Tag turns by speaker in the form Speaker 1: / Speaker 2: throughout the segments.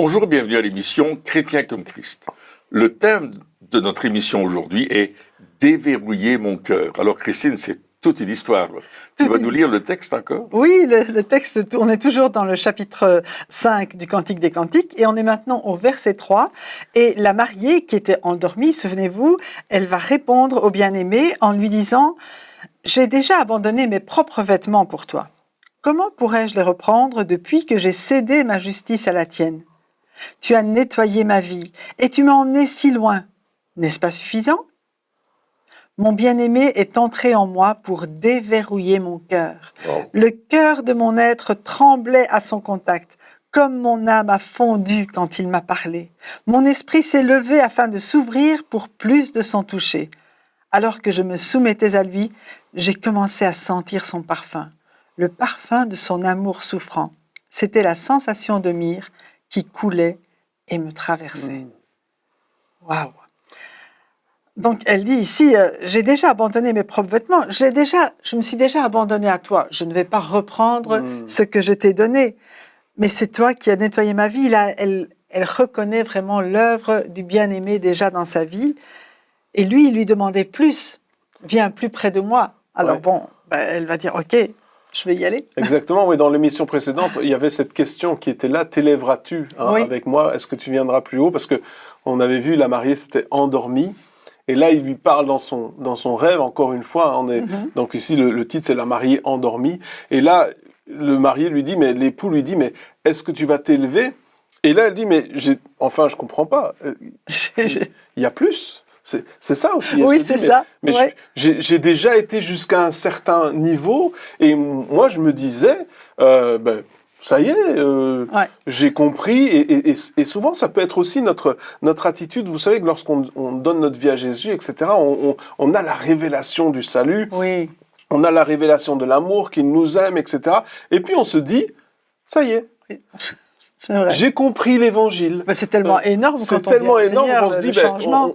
Speaker 1: Bonjour et bienvenue à l'émission Chrétien comme Christ. Le thème de notre émission aujourd'hui est « Déverrouiller mon cœur ». Alors Christine, c'est toute une histoire. Tu vas nous lire le texte encore?
Speaker 2: Oui, le texte, on est toujours dans le chapitre 5 du Cantique des Cantiques et on est maintenant au verset 3. Et la mariée qui était endormie, souvenez-vous, elle va répondre au bien-aimé en lui disant « J'ai déjà abandonné mes propres vêtements pour toi. Comment pourrais-je les reprendre depuis que j'ai cédé ma justice à la tienne? Tu as nettoyé ma vie et tu m'as emmené si loin. N'est-ce pas suffisant? Mon bien-aimé est entré en moi pour déverrouiller mon cœur.
Speaker 1: Wow.
Speaker 2: Le cœur de mon être tremblait à son contact, comme mon âme a fondu quand il m'a parlé. Mon esprit s'est levé afin de s'ouvrir pour plus de son toucher. Alors que je me soumettais à lui, j'ai commencé à sentir son parfum, le parfum de son amour souffrant. C'était la sensation de myrrhe qui coulait et me traversait. Waouh! Donc, elle dit ici, j'ai déjà abandonné mes propres vêtements, je me suis déjà abandonnée à toi. Je ne vais pas reprendre ce que je t'ai donné. Mais c'est toi qui as nettoyé ma vie. Là, elle reconnaît vraiment l'œuvre du bien-aimé déjà dans sa vie. Et lui, il lui demandait plus. Viens plus près de moi. Alors elle va dire, OK, je vais y aller.
Speaker 3: Exactement, oui. Dans l'émission précédente, il y avait cette question qui était là, t'élèveras-tu avec moi? Est-ce que tu viendras plus haut? Parce que on avait vu, la mariée s'était endormie. Et là, il lui parle dans son rêve, encore une fois. Donc ici, le titre, c'est « La mariée endormie ». Et là, le marié lui dit, mais l'époux lui dit, mais est-ce que tu vas t'élever? Et là, elle dit, mais je comprends pas. Il y a plus. C'est ça aussi.
Speaker 2: Oui, c'est ça.
Speaker 3: Mais j'ai déjà été jusqu'à un certain niveau. Et moi, je me disais, ça y est, j'ai compris. Et souvent, ça peut être aussi notre attitude. Vous savez que lorsqu'on donne notre vie à Jésus, etc., on a la révélation du salut.
Speaker 2: Oui.
Speaker 3: On a la révélation de l'amour, qu'il nous aime, etc. Et puis, on se dit, ça y est.
Speaker 2: C'est vrai.
Speaker 3: J'ai compris l'évangile.
Speaker 2: Mais c'est tellement énorme quand
Speaker 3: c'est tellement énorme
Speaker 2: Seigneur,
Speaker 3: qu'on se dit,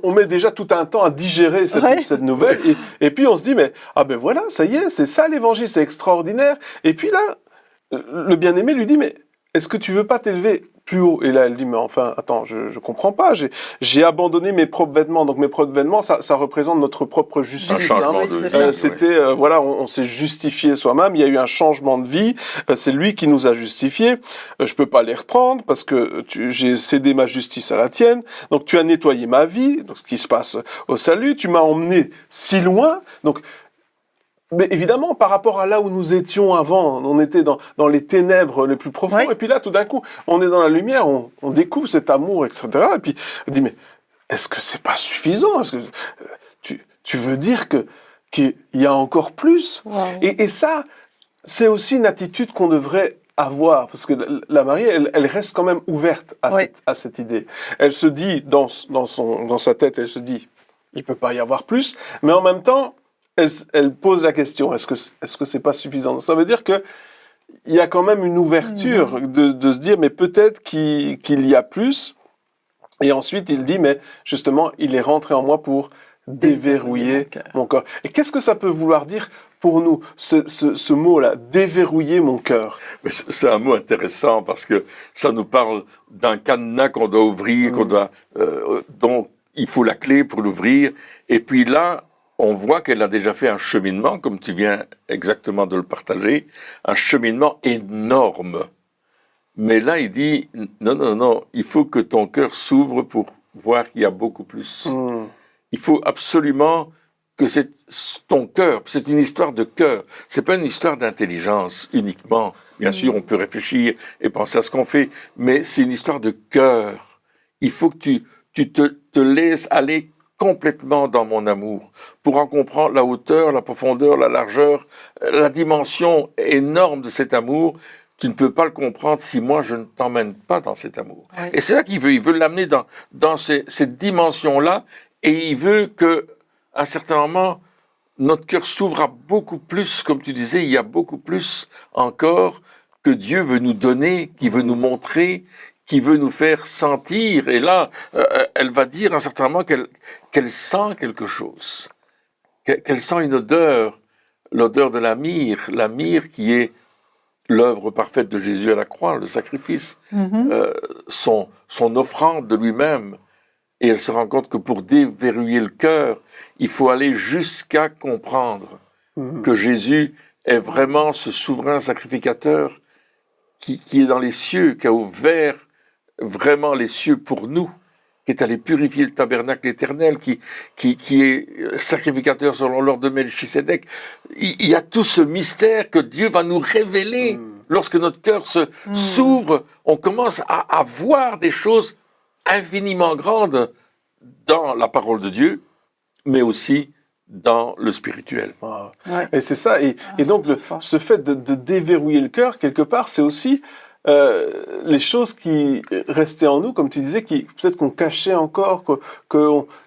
Speaker 3: on met déjà tout un temps à digérer cette nouvelle. Et puis, on se dit, mais voilà, ça y est, c'est ça l'évangile, c'est extraordinaire. Et puis là, le bien-aimé lui dit, mais est-ce que tu veux pas t'élever plus haut? Et là, elle dit, mais enfin, attends, je comprends pas. J'ai abandonné mes propres vêtements. Donc, mes propres vêtements, ça représente notre propre justice. C'était, on s'est justifié soi-même. Il y a eu un changement de vie. C'est lui qui nous a justifiés. Je peux pas les reprendre parce que j'ai cédé ma justice à la tienne. Donc, tu as nettoyé ma vie. Donc, ce qui se passe au salut. Tu m'as emmené si loin. Donc, mais évidemment, par rapport à là où nous étions avant, on était dans les ténèbres les plus profonds, et puis là, tout d'un coup, on est dans la lumière, on découvre cet amour, etc. Et puis, on dit, mais est-ce que c'est pas suffisant? Est-ce que tu veux dire qu'il y a encore plus? Et ça, c'est aussi une attitude qu'on devrait avoir, parce que la mariée, elle reste quand même ouverte à cette idée. Elle se dit, dans sa tête, elle se dit, il peut pas y avoir plus, mais en même temps, elle pose la question, est-ce que c'est pas suffisant? Ça veut dire que il y a quand même une ouverture de se dire, mais peut-être qu'il y a plus. Et ensuite, il dit, mais justement, il est rentré en moi pour déverrouiller mon cœur. Et qu'est-ce que ça peut vouloir dire pour nous, ce mot-là, déverrouiller mon cœur?
Speaker 1: C'est un mot intéressant parce que ça nous parle d'un cadenas qu'on doit ouvrir, donc il faut la clé pour l'ouvrir. Et puis là, on voit qu'elle a déjà fait un cheminement, comme tu viens exactement de le partager, un cheminement énorme. Mais là, il dit, non, il faut que ton cœur s'ouvre pour voir qu'il y a beaucoup plus. Il faut absolument que c'est ton cœur, c'est une histoire de cœur, c'est pas une histoire d'intelligence uniquement. Bien sûr, on peut réfléchir et penser à ce qu'on fait, mais c'est une histoire de cœur. Il faut que tu te laisses aller complètement dans mon amour, pour en comprendre la hauteur, la profondeur, la largeur, la dimension énorme de cet amour. Tu ne peux pas le comprendre si moi je ne t'emmène pas dans cet amour. Oui. Et c'est là qu'il veut l'amener dans cette dimension-là, et il veut que, à un certain moment, notre cœur s'ouvre à beaucoup plus, comme tu disais, il y a beaucoup plus encore que Dieu veut nous donner, qui veut nous montrer, qui veut nous faire sentir. Et là, elle va dire à un certain moment qu'elle sent quelque chose, qu'elle sent une odeur, l'odeur de la myrrhe qui est l'œuvre parfaite de Jésus à la croix, le sacrifice, son offrande de lui-même. Et elle se rend compte que pour déverrouiller le cœur, il faut aller jusqu'à comprendre que Jésus est vraiment ce souverain sacrificateur qui est dans les cieux, qui a ouvert vraiment les cieux pour nous, qui est allé purifier le tabernacle éternel, qui est sacrificateur selon l'ordre de Melchisédek. Il y a tout ce mystère que Dieu va nous révéler. Lorsque notre cœur s'ouvre, on commence à voir des choses infiniment grandes dans la parole de Dieu, mais aussi dans le spirituel.
Speaker 3: Wow. Ouais. Et c'est ça. Et donc, ce fait de déverrouiller le cœur, quelque part, c'est aussi les choses qui restaient en nous, comme tu disais, qui peut-être qu'on cachait encore,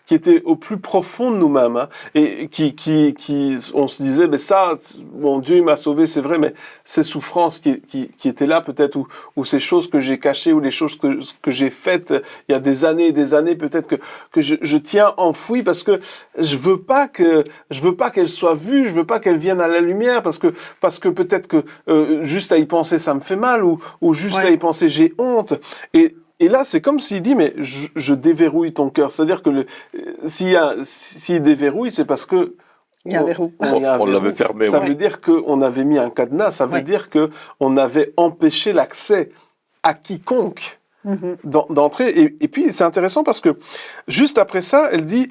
Speaker 3: qui étaient au plus profond de nous-mêmes, hein, et qui on se disait, mais ça, mon Dieu, il m'a sauvé, c'est vrai, mais ces souffrances qui étaient là, peut-être, ou ces choses que j'ai cachées, ou les choses que j'ai faites il y a des années et des années, peut-être que je tiens enfouies, parce que je veux pas qu'elles soient vues, je veux pas qu'elles viennent à la lumière, parce que peut-être que juste à y penser, ça me fait mal, ou juste à y penser, j'ai honte. Et là, c'est comme s'il dit, mais je déverrouille ton cœur. C'est-à-dire que s'il déverrouille, c'est parce que
Speaker 2: il y a un verrou.
Speaker 1: On l'avait fermé.
Speaker 3: Ça veut dire qu'on avait mis un cadenas. Ça veut dire qu'on avait empêché l'accès à quiconque d'entrer. Et puis, c'est intéressant parce que juste après ça, elle dit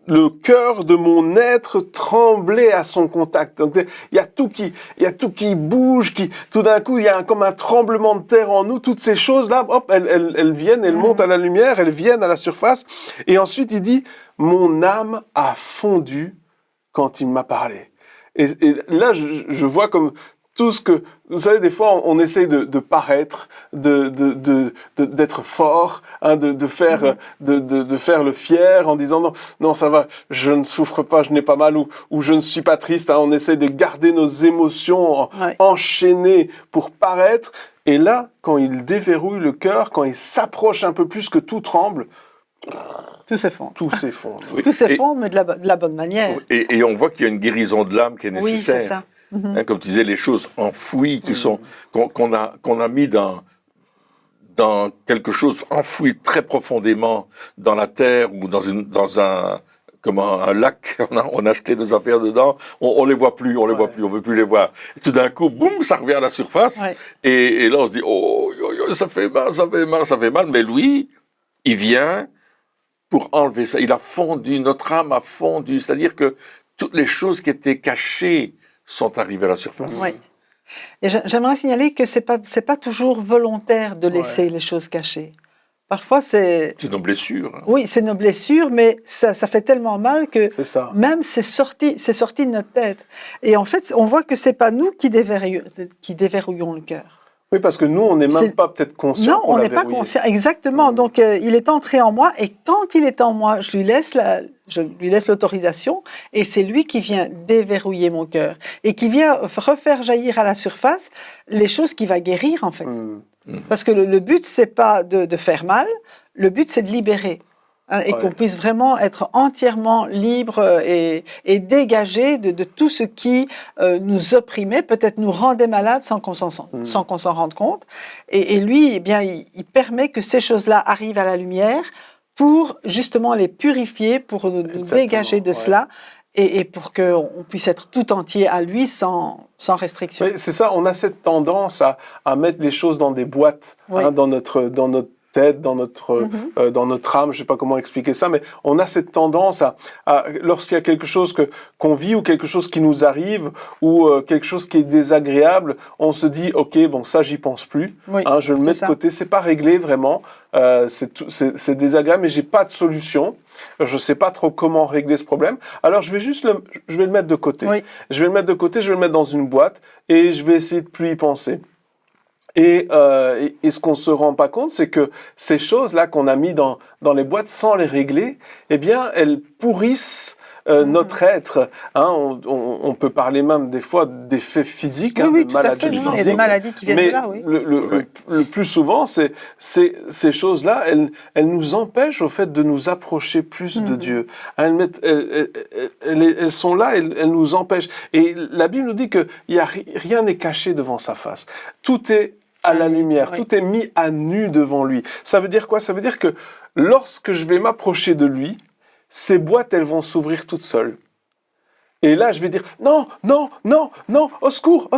Speaker 3: le cœur de mon être tremblait à son contact. Donc, il y a tout qui bouge, tout d'un coup, il y a comme un tremblement de terre en nous. Toutes ces choses-là, hop, elles viennent, elles montent à la lumière, elles viennent à la surface. Et ensuite, il dit, mon âme a fondu quand il m'a parlé. Et là, je vois comme tout ce que, vous savez, des fois, on essaye de paraître, d'être fort, hein, de faire le fier en disant non, ça va, je ne souffre pas, je n'ai pas mal, ou je ne suis pas triste, hein, on essaye de garder nos émotions enchaînées pour paraître. Et là, quand il déverrouille le cœur, quand il s'approche un peu plus, que tout tremble,
Speaker 2: tout s'effondre.
Speaker 3: Tout s'effondre.
Speaker 2: Oui. Tout s'effondre, mais de la bonne manière.
Speaker 1: Et on voit qu'il y a une guérison de l'âme qui est nécessaire.
Speaker 2: Oui, c'est ça.
Speaker 1: Hein, comme tu disais, les choses enfouies qu'on a mis dans quelque chose enfoui très profondément dans la terre ou dans un lac, on a acheté nos affaires dedans, on les voit plus, on veut plus les voir. Et tout d'un coup, boum, ça revient à la surface. Et là, on se dit, oh, ça fait mal. Mais lui, il vient pour enlever ça. Il a fondu, notre âme a fondu. C'est-à-dire que toutes les choses qui étaient cachées sont arrivées à la surface.
Speaker 2: Oui. Et j'aimerais signaler que c'est pas toujours volontaire de laisser les choses cachées. Parfois, c'est
Speaker 1: nos blessures. Hein.
Speaker 2: Oui, c'est nos blessures, mais ça fait tellement mal que même c'est sorti de notre tête. Et en fait, on voit que c'est pas nous qui déverrouillons le cœur.
Speaker 3: Oui, parce que nous, on n'est même pas peut-être conscient.
Speaker 2: Non, on n'est pas conscient, exactement. Donc, il est entré en moi, et quand il est en moi, je lui laisse l'autorisation, et c'est lui qui vient déverrouiller mon cœur, et qui vient refaire jaillir à la surface les choses qui va guérir, en fait. Parce que le but, c'est pas de faire mal, le but, c'est de libérer. Hein, et qu'on puisse vraiment être entièrement libre et dégagé de tout ce qui nous opprimait, peut-être nous rendait malades sans qu'on s'en rende compte. Et lui, eh bien, il permet que ces choses-là arrivent à la lumière pour justement les purifier, pour nous dégager de cela. Et pour qu'on puisse être tout entier à lui sans restriction.
Speaker 3: Oui, c'est ça, on a cette tendance à mettre les choses dans des boîtes, hein, dans notre tête, dans notre âme, je ne sais pas comment expliquer ça, mais on a cette tendance à lorsqu'il y a quelque chose qu'on vit ou quelque chose qui nous arrive ou quelque chose qui est désagréable, on se dit ok, bon ça j'y pense plus, hein, je le mets de côté, c'est pas réglé vraiment, c'est désagréable, mais j'ai pas de solution. Je sais pas trop comment régler ce problème. Alors je vais le mettre de côté. Je vais le mettre de côté, je vais le mettre dans une boîte et je vais essayer de plus y penser. Et ce qu'on se rend pas compte, c'est que ces choses-là qu'on a mis dans les boîtes sans les régler, eh bien, elles pourrissent notre être. Hein, on peut parler même des fois d'effets physiques,
Speaker 2: Oui,
Speaker 3: de
Speaker 2: tout à
Speaker 3: maladies
Speaker 2: fait.
Speaker 3: physiques.
Speaker 2: Il y a des maladies qui viennent
Speaker 3: Mais
Speaker 2: de là, oui.
Speaker 3: le plus souvent, ces choses-là, elles nous empêchent au fait de nous approcher plus de Dieu. Elles sont là, elles nous empêchent. Et la Bible nous dit que rien n'est caché devant sa face. Tout est à la lumière,
Speaker 2: oui.
Speaker 3: tout est mis à nu devant lui. Ça veut dire quoi? Ça veut dire que lorsque je vais m'approcher de lui, ces boîtes, elles vont s'ouvrir toutes seules. Et là, je vais dire, non, non, non, non, au secours,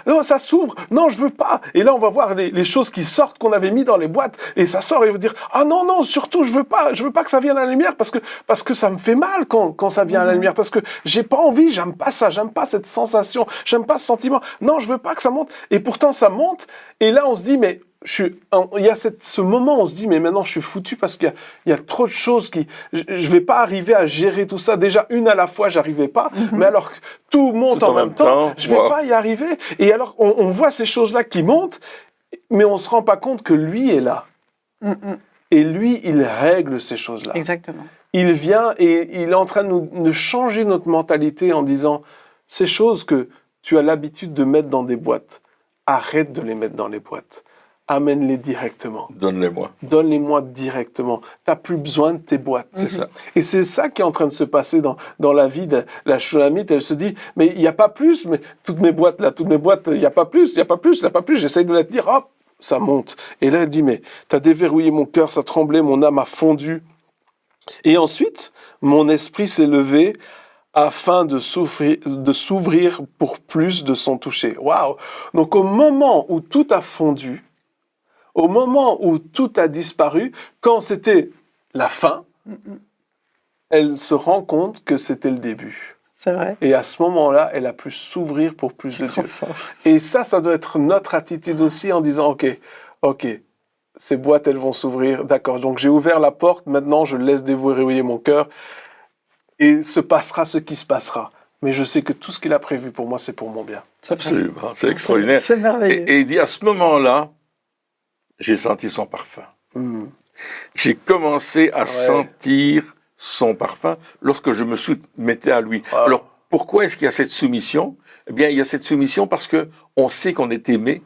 Speaker 3: non, ça s'ouvre, non, je veux pas. Et là, on va voir les choses qui sortent qu'on avait mis dans les boîtes, et ça sort, et il va dire, ah non, non, surtout, je veux pas que ça vienne à la lumière, parce que ça me fait mal quand ça vient à la lumière, parce que j'ai pas envie, j'aime pas ça, j'aime pas cette sensation, j'aime pas ce sentiment. Non, je veux pas que ça monte. Et pourtant, ça monte, et là, on se dit, mais il y a ce moment où on se dit, mais maintenant je suis foutu parce qu'il y a trop de choses je vais pas arriver à gérer tout ça. Déjà, une à la fois, j'arrivais pas. Mais alors que tout monte en même temps, je vais pas y arriver. Et alors, on voit ces choses-là qui montent, mais on se rend pas compte que lui est là. Et lui, il règle ces choses-là.
Speaker 2: Exactement.
Speaker 3: Il vient et il est en train de changer notre mentalité en disant, ces choses que tu as l'habitude de mettre dans des boîtes, arrête de les mettre dans les boîtes. Amène-les directement.
Speaker 1: Donne-les-moi.
Speaker 3: Donne-les-moi directement. Tu n'as plus besoin de tes boîtes.
Speaker 1: C'est ça.
Speaker 3: Et c'est ça qui est en train de se passer dans la vie de la Shulamite. Elle se dit, mais il n'y a pas plus, mais toutes mes boîtes, il n'y a pas plus, il n'y a pas plus, il n'y a pas plus. J'essaye de la tenir, hop, ça monte. Et là, elle dit, mais tu as déverrouillé mon cœur, ça tremblait, mon âme a fondu. Et ensuite, mon esprit s'est levé afin de s'ouvrir pour plus de son toucher. Waouh! Donc au moment où tout a fondu, au moment où tout a disparu, quand c'était la fin, elle se rend compte que c'était le début.
Speaker 2: C'est vrai.
Speaker 3: Et à ce moment-là, elle a pu s'ouvrir pour plus de Dieu.
Speaker 2: Fort.
Speaker 3: Et ça doit être notre attitude aussi en disant, ok, ces boîtes, elles vont s'ouvrir, d'accord. Donc j'ai ouvert la porte, maintenant je laisse déverrouiller mon cœur et se passera ce qui se passera. Mais je sais que tout ce qu'il a prévu pour moi, c'est pour mon bien.
Speaker 1: Absolument, c'est extraordinaire.
Speaker 2: C'est merveilleux.
Speaker 1: Et il dit, à ce moment-là, j'ai senti son parfum. J'ai commencé à sentir son parfum lorsque je me soumettais à lui. Alors, pourquoi est-ce qu'il y a cette soumission? Eh bien, il y a cette soumission parce que on sait qu'on est aimé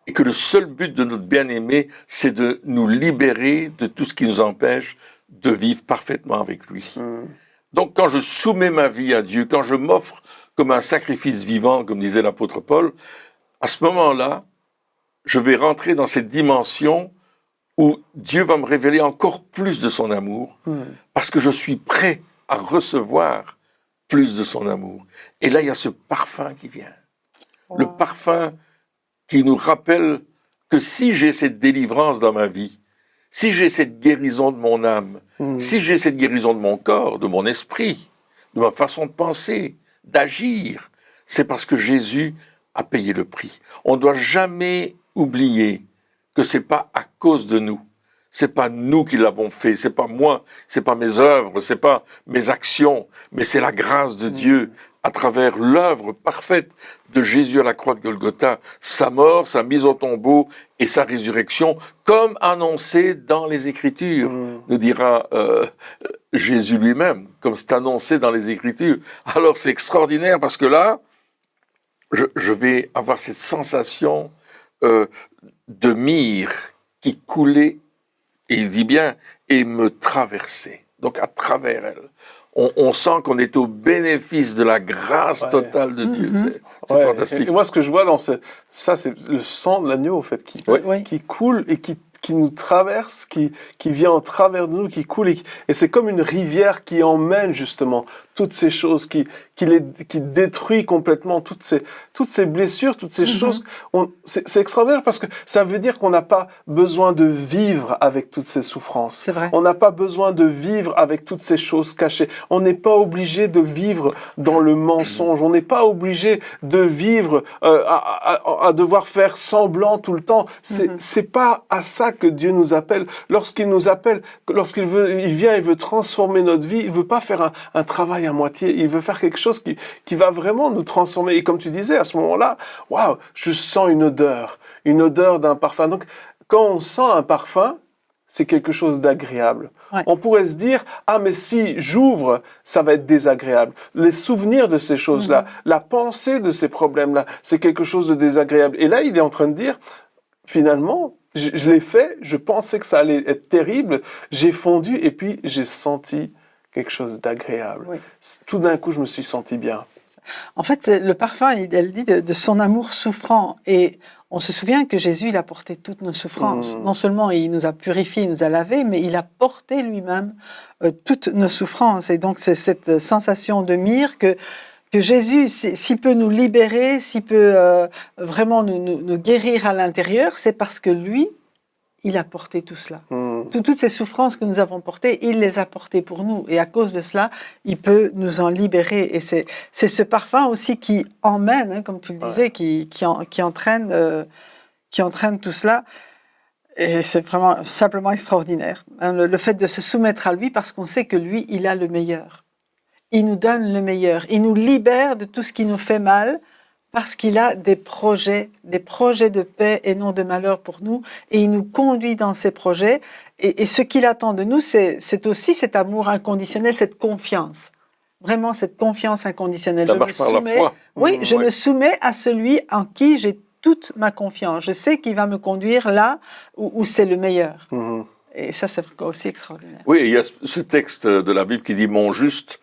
Speaker 1: et que le seul but de notre bien-aimé, c'est de nous libérer de tout ce qui nous empêche de vivre parfaitement avec lui. Donc, quand je soumets ma vie à Dieu, quand je m'offre comme un sacrifice vivant, comme disait l'apôtre Paul, à ce moment-là, je vais rentrer dans cette dimension où Dieu va me révéler encore plus de son amour, parce que je suis prêt à recevoir plus de son amour. Et là, il y a ce parfum qui vient. Le parfum qui nous rappelle que si j'ai cette délivrance dans ma vie, si j'ai cette guérison de mon âme, si j'ai cette guérison de mon corps, de mon esprit, de ma façon de penser, d'agir, c'est parce que Jésus a payé le prix. On ne doit jamais oublier que c'est pas à cause de nous. C'est pas nous qui l'avons fait, c'est pas moi, c'est pas mes œuvres, c'est pas mes actions, mais c'est la grâce de Dieu à travers l'œuvre parfaite de Jésus à la croix de Golgotha, sa mort, sa mise au tombeau et sa résurrection, comme annoncé dans les Écritures, nous dira Jésus lui-même, comme c'est annoncé dans les Écritures. Alors c'est extraordinaire parce que là, je vais avoir cette sensation de myrrhe qui coulait, et il dit bien, et me traversait. Donc à travers elle, on sent qu'on est au bénéfice de la grâce totale de Dieu. C'est fantastique.
Speaker 3: Et moi, ce que je vois dans ça, c'est le sang de l'agneau, en fait, qui coule et qui nous traverse, qui vient en travers de nous, qui coule. Et c'est comme une rivière qui emmène, justement, toutes ces choses, qui détruit complètement toutes ces blessures, toutes ces choses. C'est extraordinaire parce que ça veut dire qu'on n'a pas besoin de vivre avec toutes ces souffrances.
Speaker 2: C'est vrai.
Speaker 3: On n'a pas besoin de vivre avec toutes ces choses cachées. On n'est pas obligé de vivre dans le mensonge. On n'est pas obligé de vivre à devoir faire semblant tout le temps. C'est pas à ça que Dieu nous appelle. Lorsqu'il nous appelle, il vient, il veut transformer notre vie. Il veut pas faire un travail à moitié. Il veut faire quelque chose qui va vraiment nous transformer. Et comme tu disais, à ce moment-là, waouh, je sens une odeur d'un parfum. Donc, quand on sent un parfum, c'est quelque chose d'agréable.
Speaker 2: Ouais.
Speaker 3: On pourrait se dire, ah mais si j'ouvre, ça va être désagréable. Les souvenirs de ces choses-là, la pensée de ces problèmes-là, c'est quelque chose de désagréable. Et là, il est en train de dire, finalement, je l'ai fait, je pensais que ça allait être terrible, j'ai fondu et puis j'ai senti quelque chose d'agréable.
Speaker 2: Oui.
Speaker 3: Tout d'un coup, je me suis senti bien.
Speaker 2: En fait, le parfum, elle dit de son amour souffrant. Et on se souvient que Jésus, il a porté toutes nos souffrances. Non seulement il nous a purifiés, il nous a lavés, mais il a porté lui-même toutes nos souffrances. Et donc, c'est cette sensation de myrrhe que Jésus, s'il peut nous libérer, s'il peut vraiment nous guérir à l'intérieur, c'est parce que lui, il a porté tout cela. Toutes ces souffrances que nous avons portées, il les a portées pour nous. Et à cause de cela, il peut nous en libérer. Et c'est ce parfum aussi qui emmène, hein, comme tu le disais, qui entraîne tout cela. Et c'est vraiment simplement extraordinaire. Hein, le fait de se soumettre à lui parce qu'on sait que lui, il a le meilleur. Il nous donne le meilleur. Il nous libère de tout ce qui nous fait mal parce qu'il a des projets de paix et non de malheur pour nous, et il nous conduit dans ces projets. Et ce qu'il attend de nous, c'est aussi cet amour inconditionnel, cette confiance. Vraiment, cette confiance inconditionnelle.
Speaker 1: Ça marche par la foi.
Speaker 2: Oui, je me soumets à celui en qui j'ai toute ma confiance. Je sais qu'il va me conduire là où c'est le meilleur. Et ça, c'est aussi extraordinaire.
Speaker 1: Oui, il y a ce texte de la Bible qui dit « Mon juste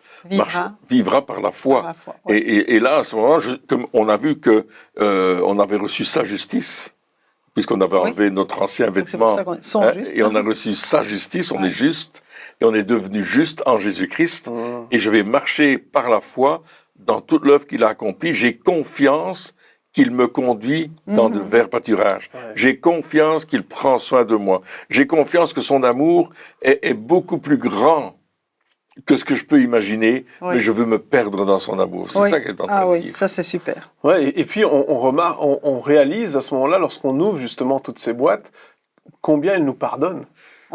Speaker 1: vivra par la foi ».
Speaker 2: Par la foi, ouais.
Speaker 1: Et là, à ce moment, comme on a vu que on avait reçu sa justice, puisqu'on avait enlevé notre ancien vêtement, et on a reçu sa justice, on est juste, et on est devenu juste en Jésus-Christ, et je vais marcher par la foi dans toute l'œuvre qu'il a accomplie. J'ai confiance qu'il me conduit dans de verts pâturages. J'ai confiance qu'il prend soin de moi. J'ai confiance que son amour est beaucoup plus grand que ce que je peux imaginer, mais je veux me perdre dans son amour. C'est ça qu'elle est en train de dire.
Speaker 2: Ça c'est super.
Speaker 3: Ouais, et puis on remarque, on réalise à ce moment-là, lorsqu'on ouvre justement toutes ces boîtes, combien il nous pardonne.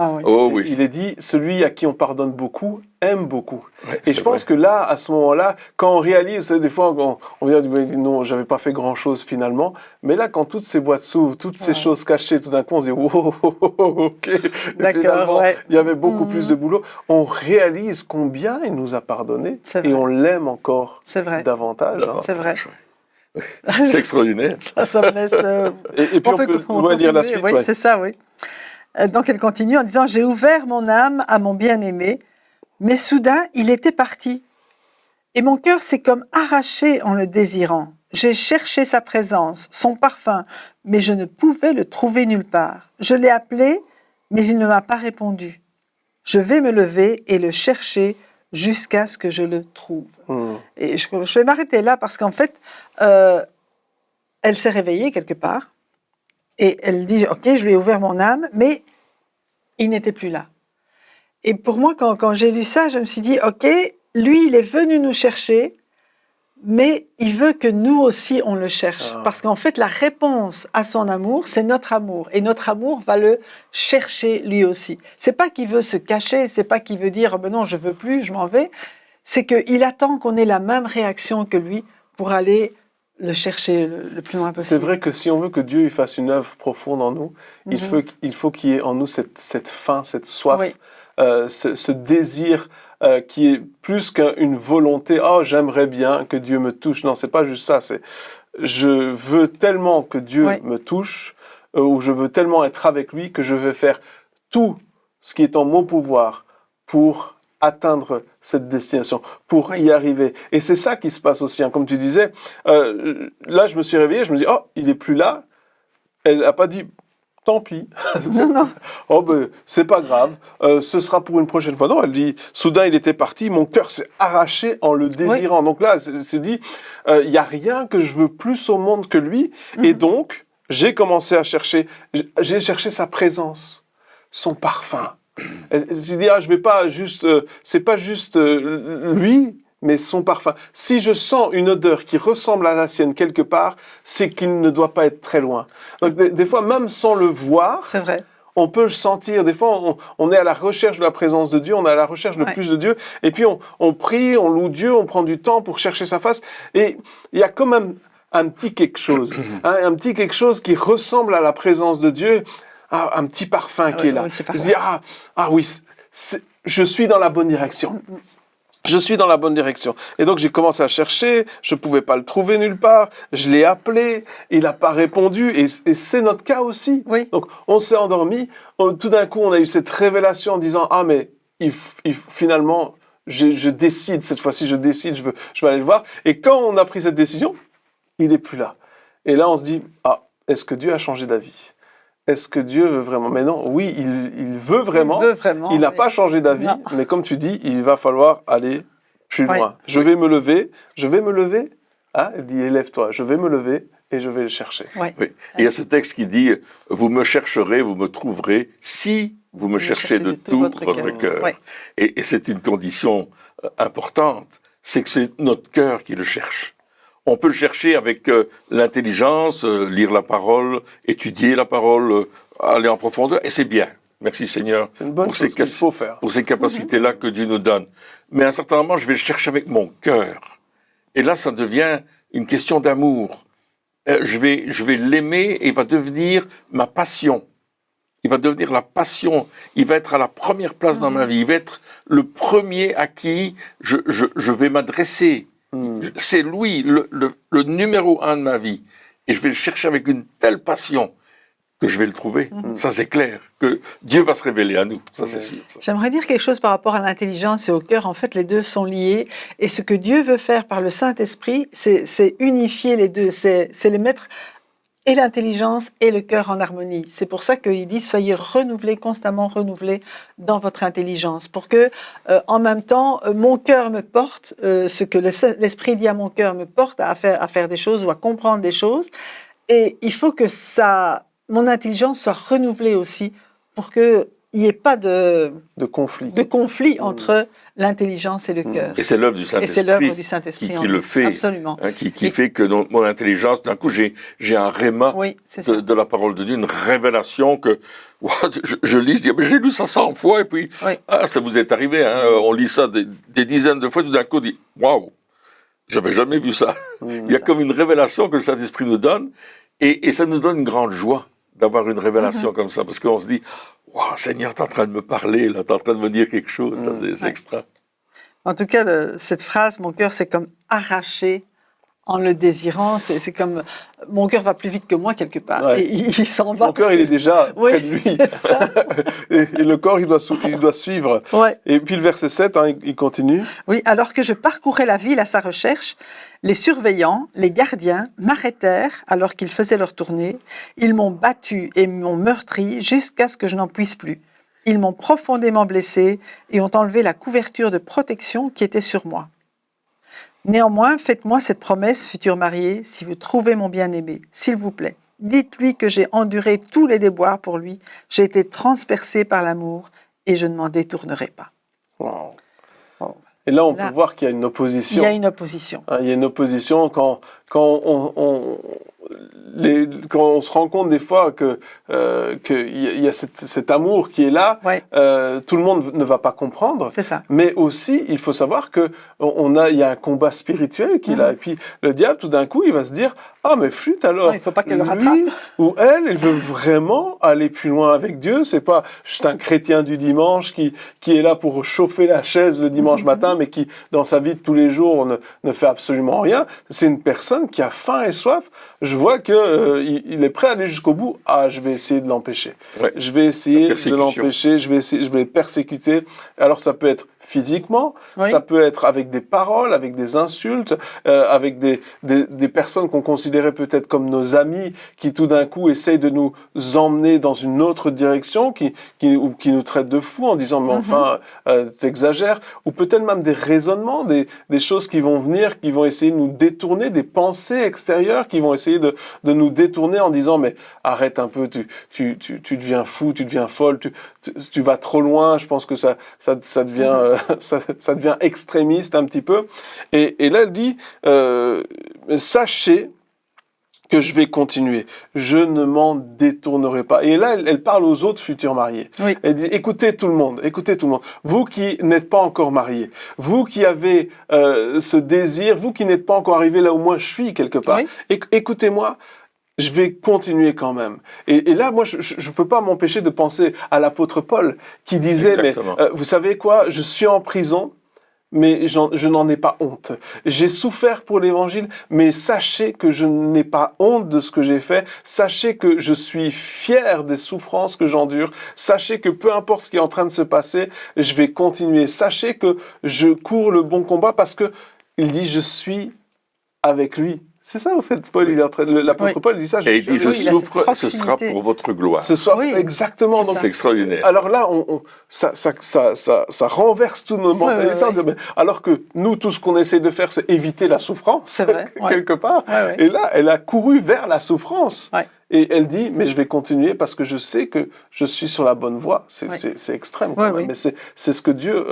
Speaker 2: Ah, oui.
Speaker 1: Oh, oui.
Speaker 3: Il est dit, celui à qui on pardonne beaucoup, aime beaucoup.
Speaker 1: Ouais,
Speaker 3: et je pense que là, à ce moment-là, quand on réalise, des fois, on vient de dire, non, j'avais pas fait grand-chose finalement, mais là, quand toutes ces boîtes s'ouvrent, toutes ces choses cachées, tout d'un coup, on se dit, wow, ok,
Speaker 2: d'accord,
Speaker 3: il y avait beaucoup plus de boulot. On réalise combien il nous a pardonné, et on l'aime encore davantage.
Speaker 2: Hein. C'est vrai.
Speaker 1: C'est extraordinaire.
Speaker 2: Ça me laisse...
Speaker 3: et puis on peut lire la suite.
Speaker 2: Oui, c'est ça, oui. Donc elle continue en disant « J'ai ouvert mon âme à mon bien-aimé, mais soudain il était parti. Et mon cœur s'est comme arraché en le désirant. J'ai cherché sa présence, son parfum, mais je ne pouvais le trouver nulle part. Je l'ai appelé, mais il ne m'a pas répondu. Je vais me lever et le chercher jusqu'à ce que je le trouve. » Et je vais m'arrêter là parce qu'en fait, elle s'est réveillée quelque part. Et elle dit, ok, je lui ai ouvert mon âme, mais il n'était plus là. Et pour moi, quand j'ai lu ça, je me suis dit, ok, lui, il est venu nous chercher, mais il veut que nous aussi, on le cherche. Parce qu'en fait, la réponse à son amour, c'est notre amour. Et notre amour va le chercher lui aussi. C'est pas qu'il veut se cacher, c'est pas qu'il veut dire, oh ben non, je veux plus, je m'en vais. C'est qu'il attend qu'on ait la même réaction que lui pour aller le chercher le plus loin possible.
Speaker 3: C'est vrai que si on veut que Dieu il fasse une œuvre profonde en nous, il faut qu'il y ait en nous cette faim, cette soif, ce désir qui est plus qu'une volonté. Oh, j'aimerais bien que Dieu me touche. Non, c'est pas juste ça. C'est je veux tellement que Dieu me touche, ou je veux tellement être avec lui que je vais faire tout ce qui est en mon pouvoir pour atteindre cette destination, pour y arriver. Et c'est ça qui se passe aussi, hein. Comme tu disais, là je me suis réveillé, je me dis, oh, il est plus là. Elle n'a pas dit, tant pis.
Speaker 2: Non.
Speaker 3: Oh, ben, c'est pas grave, ce sera pour une prochaine fois. Non, elle dit, soudain il était parti, mon cœur s'est arraché en le désirant. Donc là, c'est dit, il n'y a rien que je veux plus au monde que lui. Et donc, j'ai commencé à chercher, j'ai cherché sa présence, son parfum. Elle s'est dit, je vais pas juste, c'est pas juste lui, mais son parfum. Si je sens une odeur qui ressemble à la sienne quelque part, c'est qu'il ne doit pas être très loin. Donc des fois, même sans le voir,
Speaker 2: c'est vrai.
Speaker 3: On peut le sentir. Des fois, on est à la recherche de la présence de Dieu, on est à la recherche de plus de Dieu, et puis on prie, on loue Dieu, on prend du temps pour chercher sa face, et il y a quand même un petit quelque chose, hein, un petit quelque chose qui ressemble à la présence de Dieu. un petit parfum qui est là.
Speaker 2: Oui, c'est
Speaker 3: Se dire, oui, je suis dans la bonne direction. Je suis dans la bonne direction. Et donc, j'ai commencé à chercher. Je ne pouvais pas le trouver nulle part. Je l'ai appelé. Il n'a pas répondu. Et c'est notre cas aussi.
Speaker 2: Oui.
Speaker 3: Donc, on s'est endormi. Tout d'un coup, on a eu cette révélation en disant, mais finalement, je décide. Cette fois-ci, je décide. Je veux aller le voir. Et quand on a pris cette décision, il n'est plus là. Et là, on se dit, est-ce que Dieu a changé d'avis ? Est-ce que Dieu veut vraiment ? Mais non, oui, il veut vraiment. Il n'a pas changé d'avis, mais comme tu dis, il va falloir aller plus loin. Je vais me lever. Il dit, élève-toi, je vais me lever et je vais le chercher.
Speaker 1: Oui. Et il y a ce texte qui dit, vous me chercherez, vous me trouverez, si vous me cherchez de tout votre cœur.
Speaker 2: Oui.
Speaker 1: Et c'est une condition importante, c'est que c'est notre cœur qui le cherche. On peut le chercher avec l'intelligence, lire la parole, étudier la parole, aller en profondeur, et c'est bien. Merci Seigneur
Speaker 3: pour
Speaker 1: ces capacités-là que Dieu nous donne. Mais à un certain moment, je vais le chercher avec mon cœur. Et là, ça devient une question d'amour. Je vais l'aimer et il va devenir ma passion. Il va devenir la passion. Il va être à la première place dans ma vie. Il va être le premier à qui je vais m'adresser. C'est lui, le numéro 1 de ma vie. Et je vais le chercher avec une telle passion que je vais le trouver. Ça, c'est clair. Que Dieu va se révéler à nous. Ça, c'est sûr. Ça.
Speaker 2: J'aimerais dire quelque chose par rapport à l'intelligence et au cœur. En fait, les deux sont liés. Et ce que Dieu veut faire par le Saint-Esprit, c'est unifier les deux. C'est les mettre et l'intelligence et le cœur en harmonie. C'est pour ça qu'il dit, soyez renouvelés, constamment renouvelés dans votre intelligence. Pour que, en même temps, mon cœur me porte, ce que l'Esprit dit à mon cœur me porte à faire des choses ou à comprendre des choses. Et il faut que mon intelligence soit renouvelée aussi pour qu'il n'y ait pas de conflit entre l'intelligence et le cœur.
Speaker 1: Et c'est l'œuvre du Saint-Esprit, qui le fait.
Speaker 2: Absolument.
Speaker 1: Qui fait que mon intelligence, d'un coup, j'ai un réma de la parole de Dieu, une révélation que je lis, je dis, mais j'ai lu ça 100 fois, et puis, ça vous est arrivé, on lit ça des dizaines de fois, tout d'un coup, on dit, waouh, j'avais jamais vu ça. Il y a comme une révélation que le Saint-Esprit nous donne, et ça nous donne une grande joie d'avoir une révélation comme ça, parce qu'on se dit, wow, Seigneur, t'es en train de me parler, là, t'es en train de me dire quelque chose, là, c'est extra.
Speaker 2: En tout cas, cette phrase, mon cœur, c'est comme arraché en le désirant, c'est comme, mon cœur va plus vite que moi quelque part, et il s'en va.
Speaker 3: Mon cœur, il est déjà près de lui, et le corps, il doit suivre.
Speaker 2: Ouais.
Speaker 3: Et puis le verset 7, il continue.
Speaker 2: Oui, alors que je parcourais la ville à sa recherche, les surveillants, les gardiens, m'arrêtèrent alors qu'ils faisaient leur tournée. Ils m'ont battu et m'ont meurtri jusqu'à ce que je n'en puisse plus. Ils m'ont profondément blessé et ont enlevé la couverture de protection qui était sur moi. Néanmoins, faites-moi cette promesse, futur marié, si vous trouvez mon bien-aimé, s'il vous plaît. Dites-lui que j'ai enduré tous les déboires pour lui, j'ai été transpercé par l'amour et je ne m'en détournerai pas.
Speaker 3: Wow. Et là, on peut voir qu'il y a une opposition.
Speaker 2: Il y a une opposition.
Speaker 3: Il y a une opposition quand on se rend compte des fois qu'il y a cet amour qui est là. Tout le monde ne va pas comprendre.
Speaker 2: C'est ça.
Speaker 3: Mais aussi, il faut savoir que il y a un combat spirituel qui est là. Et puis, le diable, tout d'un coup, il va se dire, mais flûte alors.
Speaker 2: Il ne faut pas qu'elle le rattrape.
Speaker 3: Ou elle veut vraiment aller plus loin avec Dieu. C'est pas juste un chrétien du dimanche qui est là pour chauffer la chaise le dimanche matin, mais qui, dans sa vie de tous les jours, ne fait absolument rien. C'est une personne qui a faim et soif. Je vois que il est prêt à aller jusqu'au bout. Je vais essayer de l'empêcher. Je vais essayer de l'empêcher. Je vais le persécuter. Alors, ça peut être physiquement, ça peut être avec des paroles, avec des insultes, avec des personnes qu'on considérait peut-être comme nos amis, qui tout d'un coup essayent de nous emmener dans une autre direction, qui nous traitent de fous en disant mais enfin t'exagères, ou peut-être même des raisonnements, des choses qui vont venir, qui vont essayer de nous détourner, des pensées extérieures qui vont essayer de nous détourner en disant mais arrête un peu, tu deviens fou, tu deviens folle, tu vas trop loin, je pense que ça devient ça devient extrémiste un petit peu. Et là, elle dit, sachez que je vais continuer. Je ne m'en détournerai pas. Et là, elle parle aux autres futurs mariés. Elle dit, écoutez tout le monde. Vous qui n'êtes pas encore mariés, vous qui avez ce désir, vous qui n'êtes pas encore arrivés là où moi je suis quelque part, écoutez-moi. je vais continuer quand même. Et là, moi, je peux pas m'empêcher de penser à l'apôtre Paul qui disait,
Speaker 1: Exactement.
Speaker 3: mais vous savez quoi, je suis en prison, mais je n'en ai pas honte. J'ai souffert pour l'évangile, mais sachez que je n'ai pas honte de ce que j'ai fait. Sachez que je suis fier des souffrances que j'endure. Sachez que peu importe ce qui est en train de se passer, je vais continuer. Sachez que je cours le bon combat parce que il dit, je suis avec lui. C'est ça, au fait, Paul, il est en train l'apôtre
Speaker 2: Oui.
Speaker 3: Paul, il dit ça.
Speaker 1: Et il dit, je
Speaker 2: Oui, il a cette
Speaker 1: souffre, ce sera
Speaker 2: proximité.
Speaker 1: pour votre gloire.
Speaker 3: Ce soir,
Speaker 2: Oui,
Speaker 3: exactement.
Speaker 2: c'est
Speaker 3: Donc,
Speaker 1: C'est extraordinaire.
Speaker 3: alors là, ça renverse toutes nos mentalités.
Speaker 2: ouais.
Speaker 3: Mais alors que nous, tout ce qu'on essaie de faire, c'est éviter la souffrance,
Speaker 2: C'est vrai, ouais.
Speaker 3: quelque part.
Speaker 2: Ouais.
Speaker 3: Et là, elle a couru vers la souffrance.
Speaker 2: Ouais.
Speaker 3: Et elle dit, mais je vais continuer parce que je sais que je suis sur la bonne voie. C'est extrême quand
Speaker 2: Ouais,
Speaker 3: même.
Speaker 2: oui.
Speaker 3: Mais c'est ce que Dieu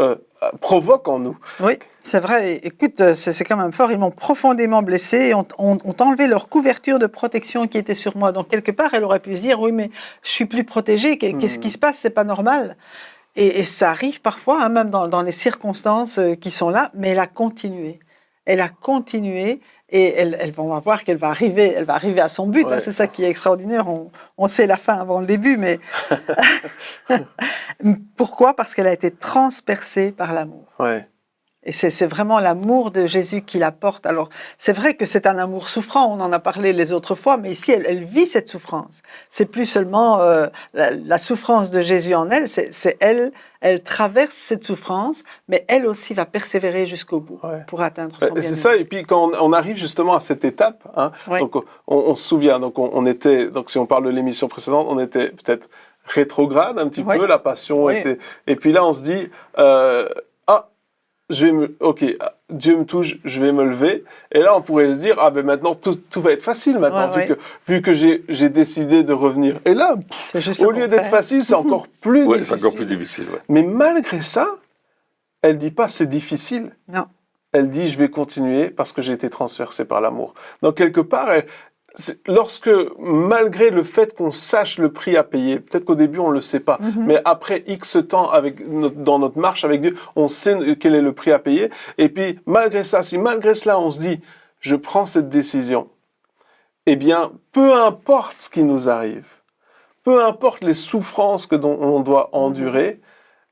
Speaker 3: provoque en nous.
Speaker 2: Oui, c'est vrai. Écoute, c'est quand même fort. Ils m'ont profondément blessée et ont enlevé leur couverture de protection qui était sur moi. Donc, quelque part, elle aurait pu se dire, oui, mais je suis plus protégée. Qu'est-ce qui se passe? C'est pas normal. Et ça arrive parfois, hein, même dans les circonstances qui sont là. Mais elle a continué. Elle a continué. Et elles vont voir qu'elle va arriver à son but.
Speaker 3: Ouais.
Speaker 2: Hein, c'est ça qui est extraordinaire. On sait la fin avant le début, mais pourquoi? Parce qu'elle a été transpercée par l'amour.
Speaker 3: Ouais.
Speaker 2: Et c'est vraiment l'amour de Jésus qui la porte. Alors, c'est vrai que c'est un amour souffrant, on en a parlé les autres fois, mais ici, elle vit cette souffrance. C'est plus seulement la souffrance de Jésus en elle, c'est elle traverse cette souffrance, mais elle aussi va persévérer jusqu'au bout pour atteindre son bien-aimé.
Speaker 3: C'est ça, et puis quand on arrive justement à cette étape, hein,
Speaker 2: Oui.
Speaker 3: donc on se souvient, donc on était, donc si on parle de l'émission précédente, on était peut-être rétrograde un petit
Speaker 2: Oui.
Speaker 3: peu, la passion
Speaker 2: Oui.
Speaker 3: était, et puis là on se dit, Dieu me touche, je vais me lever. Et là, on pourrait se dire, ben maintenant, tout va être facile maintenant, vu que j'ai décidé de revenir. Et là,
Speaker 2: C'est juste
Speaker 3: au
Speaker 2: le
Speaker 3: lieu d'être
Speaker 2: contraire.
Speaker 3: facile, c'est encore plus
Speaker 1: Oui,
Speaker 3: difficile.
Speaker 1: c'est encore plus difficile. Ouais.
Speaker 3: Mais malgré ça, elle dit pas c'est difficile.
Speaker 2: Non.
Speaker 3: Elle dit je vais continuer parce que j'ai été transversée par l'amour. Donc quelque part, lorsque, malgré le fait qu'on sache le prix à payer, peut-être qu'au début on ne le sait pas, mais après X temps dans notre marche avec Dieu, on sait quel est le prix à payer. Et puis malgré ça, si malgré cela on se dit, je prends cette décision, eh bien, peu importe ce qui nous arrive, peu importe les souffrances dont on doit endurer,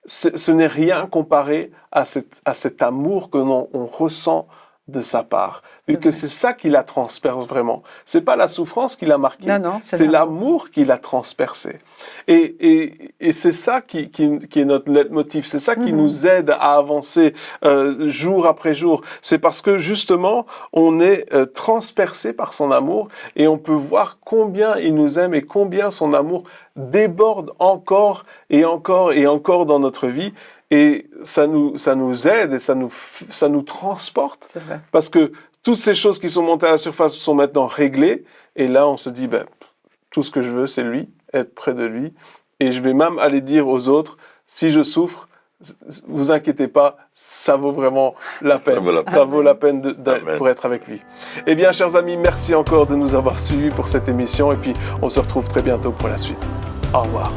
Speaker 3: ce n'est rien comparé à cet amour que on ressent de sa part. Vu que c'est ça qui la transperce vraiment. C'est pas la souffrance qui l'a marquée,
Speaker 2: Non,
Speaker 3: c'est l'amour qui l'a transpercée. Et c'est ça qui est notre leitmotiv, c'est ça qui nous aide à avancer jour après jour. C'est parce que justement, on est transpercé par son amour et on peut voir combien il nous aime et combien son amour déborde encore et encore et encore dans notre vie. Et ça nous aide et ça nous transporte.
Speaker 2: C'est vrai.
Speaker 3: Parce que toutes ces choses qui sont montées à la surface sont maintenant réglées. Et là, on se dit, tout ce que je veux, c'est lui, être près de lui. Et je vais même aller dire aux autres, si je souffre, vous inquiétez pas, ça vaut vraiment la peine. Ça vaut la peine pour être avec lui. Eh bien, chers amis, merci encore de nous avoir suivis pour cette émission. Et puis, on se retrouve très bientôt pour la suite. Au revoir.